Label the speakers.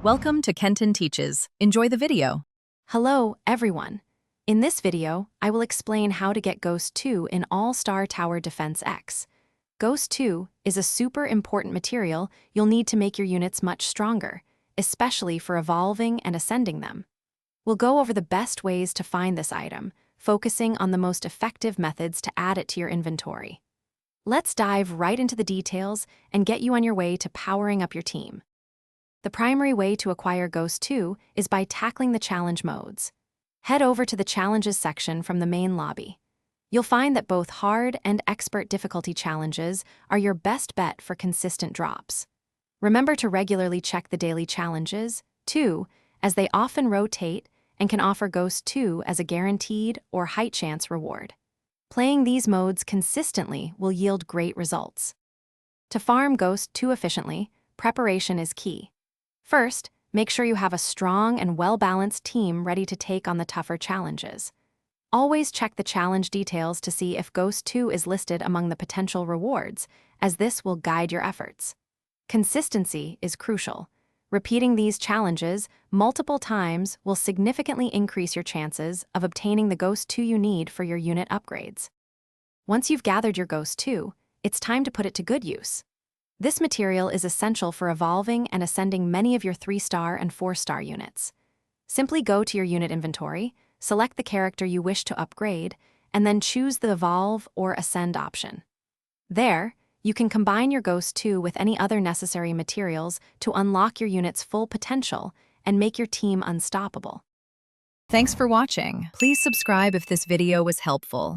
Speaker 1: Welcome to Kenton Teaches. Enjoy the video.
Speaker 2: Hello, everyone. In this video, I will explain how to get Ghost 2 in All-Star Tower Defense X. Ghost 2 is a super important material you'll need to make your units much stronger, especially for evolving and ascending them. We'll go over the best ways to find this item, focusing on the most effective methods to add it to your inventory. Let's dive right into the details and get you on your way to powering up your team. The primary way to acquire Ghost 2 is by tackling the challenge modes. Head over to the Challenges section from the main lobby. You'll find that both hard and expert difficulty challenges are your best bet for consistent drops. Remember to regularly check the daily challenges, too, as they often rotate and can offer Ghost 2 as a guaranteed or high chance reward. Playing these modes consistently will yield great results. To farm Ghost 2 efficiently, preparation is key. First, make sure you have a strong and well-balanced team ready to take on the tougher challenges. Always check the challenge details to see if Ghost 2 is listed among the potential rewards, as this will guide your efforts. Consistency is crucial. Repeating these challenges multiple times will significantly increase your chances of obtaining the Ghost 2 you need for your unit upgrades. Once you've gathered your Ghost 2, it's time to put it to good use. This material is essential for evolving and ascending many of your 3-star and 4-star units. Simply go to your unit inventory, select the character you wish to upgrade, and then choose the Evolve or Ascend option. There, you can combine your Ghost 2 with any other necessary materials to unlock your unit's full potential and make your team unstoppable.
Speaker 1: Thanks for watching. Please subscribe if this video was helpful.